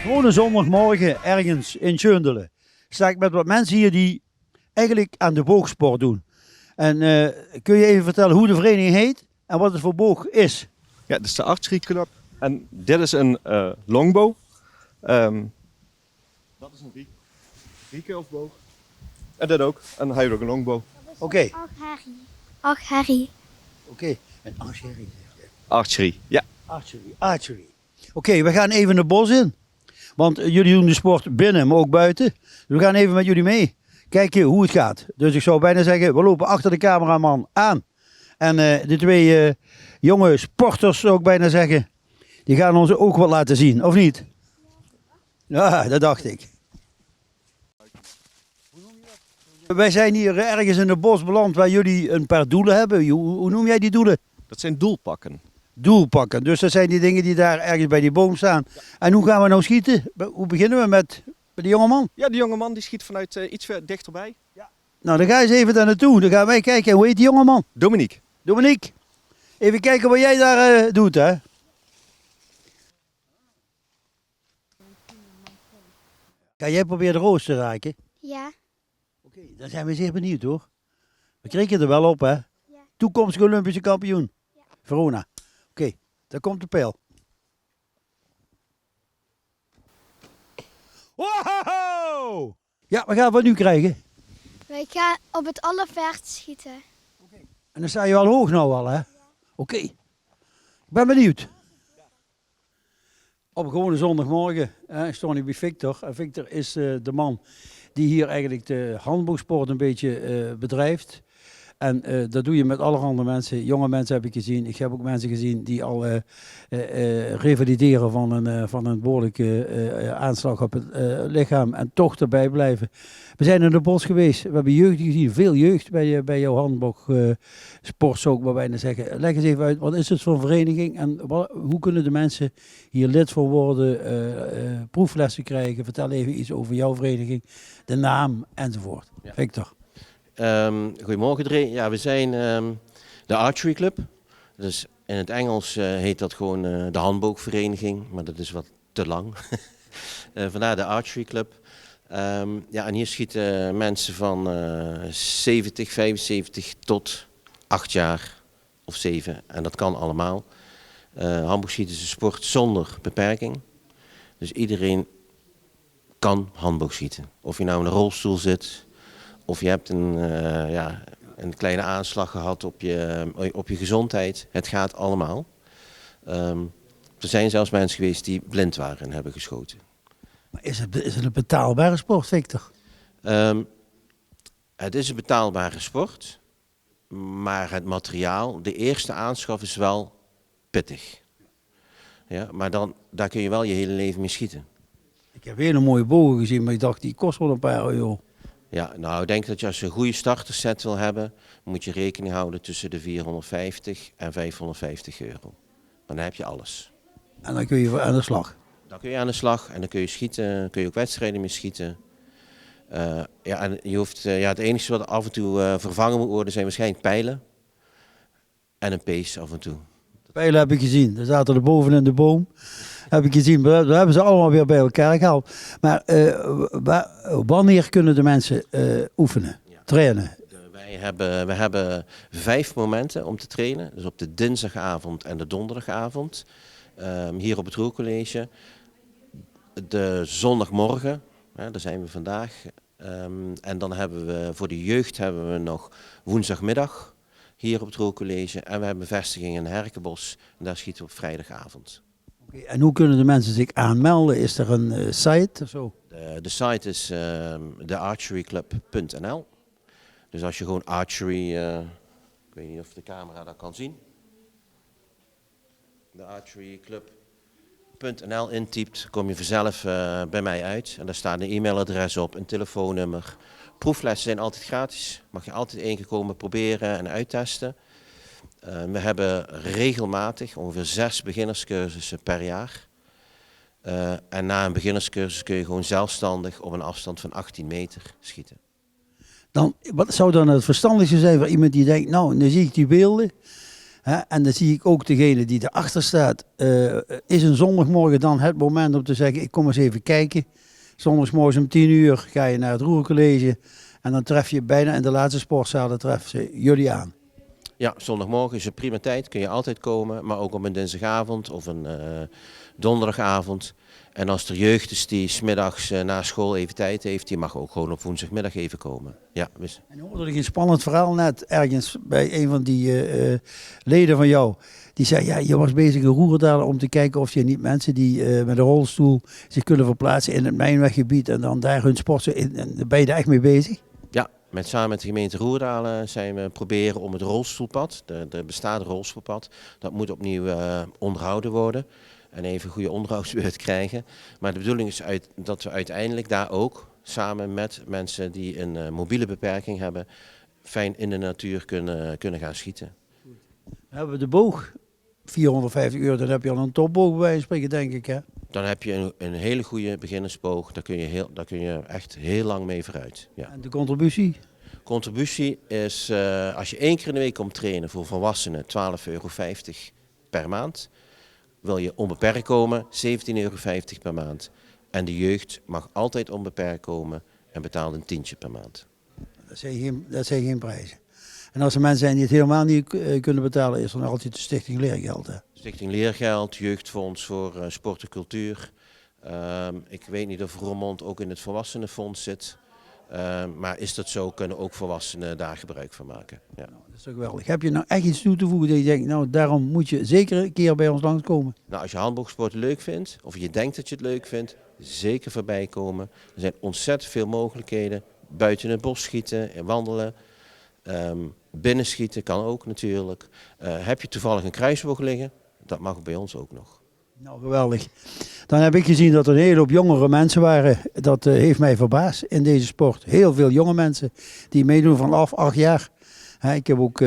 Gewoon een zondagmorgen ergens in Tjundelen sta ik met wat mensen hier die eigenlijk aan de boogsport doen. En kun je even vertellen hoe de vereniging heet en wat het voor boog is? Ja, dit is de Archery Club en dit is een longbow. Dat is een recurve-boog. En dit ook, en hij heeft ook een longbow. Oké. Ach, Harry. Oké. En archery. Archery, ja. Archery. Oké, we gaan even het bos in. Want jullie doen de sport binnen, maar ook buiten. Dus we gaan even met jullie mee kijken hoe het gaat. Dus ik zou bijna zeggen, we lopen achter de cameraman aan. En de twee jonge sporters, zou ik bijna zeggen, die gaan ons ook wat laten zien, of niet? Ja, dat dacht ik. Wij zijn hier ergens in het bos beland waar jullie een paar doelen hebben. Hoe noem jij die doelen? Dat zijn doelpakken. Doelpakken. Dus dat zijn die dingen die daar ergens bij die boom staan. En hoe gaan we nou schieten? Hoe beginnen we met de jongeman? Ja, die jongeman die schiet vanuit iets dichterbij. Nou, dan ga je eens even daar naartoe. Dan gaan wij kijken. Hoe heet die jongeman? Dominique. Dominique. Even kijken wat jij daar doet, hè? Ga jij proberen de roos te raken? Ja. Oké, dan zijn we zeer benieuwd, hoor. We kregen er wel op, hè? Ja. Toekomstige Olympische kampioen. Ja. Verona. Oké, daar komt de pijl. Wow! Ja, we gaan wat nu krijgen. Wij gaan op het allerverst schieten. En dan sta je al hoog nou al, hè? Oké. Ik ben benieuwd. Op een gewone zondagmorgen stond ik bij Victor. En Victor is de man die hier eigenlijk de handboogsport een beetje bedrijft. En dat doe je met allerhande mensen. Jonge mensen heb ik gezien. Ik heb ook mensen gezien die al revalideren van een behoorlijke aanslag op het lichaam. En toch erbij blijven. We zijn in het bos geweest. We hebben jeugd gezien. Veel jeugd bij jouw handboogsport, zou ik maar bijna zeggen. Leg eens even uit. Wat is het voor een vereniging? En hoe kunnen de mensen hier lid voor worden? Proeflessen krijgen? Vertel even iets over jouw vereniging. De naam enzovoort. Ja. Victor. Goedemorgen iedereen. Ja, we zijn de Archery Club. Dus in het Engels heet dat gewoon de handboogvereniging, maar dat is wat te lang. Vandaar de Archery Club. Ja, en hier schieten mensen van 70, 75 tot 8 jaar of 7. En dat kan allemaal. Handboogschieten is een sport zonder beperking. Dus iedereen kan handboogschieten. Of je nou in een rolstoel zit, of je hebt een kleine aanslag gehad op je gezondheid. Het gaat allemaal. Er zijn zelfs mensen geweest die blind waren en hebben geschoten. Maar is het een betaalbare sport, Victor? Het is een betaalbare sport. Maar het materiaal, de eerste aanschaf is wel pittig. Ja, maar daar kun je wel je hele leven mee schieten. Ik heb weer een mooie bogen gezien, maar ik dacht die kost wel een paar euro. Ja, nou ik denk dat je als je een goede starterset wil hebben, moet je rekening houden tussen de 450 en 550 euro. Maar dan heb je alles. En dan kun je aan de slag. Dan kun je aan de slag en dan kun je schieten, kun je ook wedstrijden mee schieten. Ja, en je hoeft, het enige wat af en toe vervangen moet worden zijn waarschijnlijk pijlen. En een pees af en toe. Pijlen heb ik gezien, daar zaten er boven in de boom. Heb ik gezien, we hebben ze allemaal weer bij elkaar gehaald. Maar wanneer kunnen de mensen oefenen, trainen? We hebben 5 momenten om te trainen. Dus op de dinsdagavond en de donderdagavond. Hier op het Roercollege. De zondagmorgen, daar zijn we vandaag. En dan hebben we voor de jeugd hebben we nog woensdagmiddag hier op het Roercollege. En we hebben vestiging in Herkenbos. En daar schieten we op vrijdagavond. Okay, en hoe kunnen de mensen zich aanmelden? Is er een site of zo? De site is thearcheryclub.nl. Dus als je gewoon archery, ik weet niet of de camera dat kan zien. Thearcheryclub.nl intypt, kom je vanzelf bij mij uit. En daar staat een e-mailadres op, een telefoonnummer. Proeflessen zijn altijd gratis. Mag je altijd 1 keer komen proberen en uittesten. We hebben regelmatig ongeveer 6 beginnerscursussen per jaar. En na een beginnerscursus kun je gewoon zelfstandig op een afstand van 18 meter schieten. Wat zou dan het verstandigste zijn voor iemand die denkt, nou, dan zie ik die beelden. Hè? En dan zie ik ook degene die erachter staat. Is een zondagmorgen dan het moment om te zeggen, ik kom eens even kijken. Zondagsmorgens om 10 uur ga je naar het roercollege. En dan tref je bijna in de laatste sportzaal, tref je jullie aan. Ja, zondagmorgen is een prima tijd, kun je altijd komen, maar ook op een dinsdagavond of een donderdagavond. En als er jeugd is die 's middags na school even tijd heeft, die mag ook gewoon op woensdagmiddag even komen. Ja, dus. En hoorde ik een spannend verhaal net ergens bij een van die leden van jou. Die zei, ja, je was bezig in Roerendalen om te kijken of je niet mensen die met een rolstoel zich kunnen verplaatsen in het Mijnweggebied en dan daar hun sporten in. En ben je daar echt mee bezig? Ja, samen met de gemeente Roerdalen zijn we proberen om het rolstoelpad, de bestaande rolstoelpad, dat moet opnieuw onderhouden worden. En even een goede onderhoudsbeurt krijgen. Maar de bedoeling is dat we uiteindelijk daar ook samen met mensen die een mobiele beperking hebben, fijn in de natuur kunnen gaan schieten. Dan hebben we de boog, 450 euro, dan heb je al een topboog bij wijze van spreken, denk ik. Hè? Dan heb je een hele goede beginnersboog, daar kun je echt heel lang mee vooruit. Ja. En de contributie? Contributie is, als je 1 keer in de week komt trainen voor volwassenen, €12,50 per maand. Wil je onbeperkt komen, €17,50 per maand. En de jeugd mag altijd onbeperkt komen en betaalt een tientje per maand. Dat zijn geen prijzen. En als er mensen zijn die het helemaal niet kunnen betalen, is er nog altijd de Stichting Leergeld. Hè? Stichting Leergeld, Jeugdfonds voor Sport en Cultuur. Ik weet niet of Roermond ook in het Volwassenenfonds zit. Maar is dat zo, kunnen ook volwassenen daar gebruik van maken. Ja. Nou, dat is toch geweldig. Heb je nou echt iets toe te voegen dat je denkt, nou daarom moet je zeker een keer bij ons langskomen? Nou, als je handboogsport leuk vindt, of je denkt dat je het leuk vindt, zeker voorbij komen. Er zijn ontzettend veel mogelijkheden. Buiten het bos schieten en wandelen. Binnenschieten kan ook natuurlijk. Heb je toevallig een kruisboog liggen? Dat mag bij ons ook nog. Nou, geweldig. Dan heb ik gezien dat er een hele hoop jongere mensen waren. Dat heeft mij verbaasd in deze sport. Heel veel jonge mensen die meedoen vanaf 8 jaar. Ik heb ook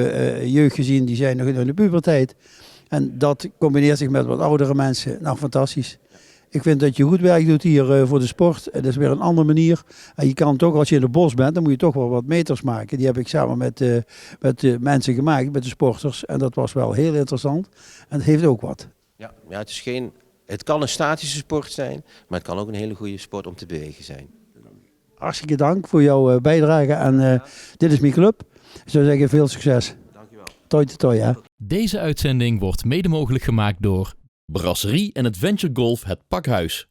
jeugd gezien, die zijn nog in de puberteit. En dat combineert zich met wat oudere mensen. Nou, fantastisch. Ik vind dat je goed werk doet hier voor de sport. Dat is weer een andere manier. En je kan toch, als je in het bos bent, dan moet je toch wel wat meters maken. Die heb ik samen met mensen gemaakt, met de sporters. En dat was wel heel interessant. En het heeft ook wat. Ja, het kan een statische sport zijn, maar het kan ook een hele goede sport om te bewegen zijn. Hartstikke dank voor jouw bijdrage. En dit is mijn club. Ik zou zeggen, veel succes. Dankjewel. Toi toi toi, hè. Deze uitzending wordt mede mogelijk gemaakt door Brasserie en Adventure Golf Het Pakhuis.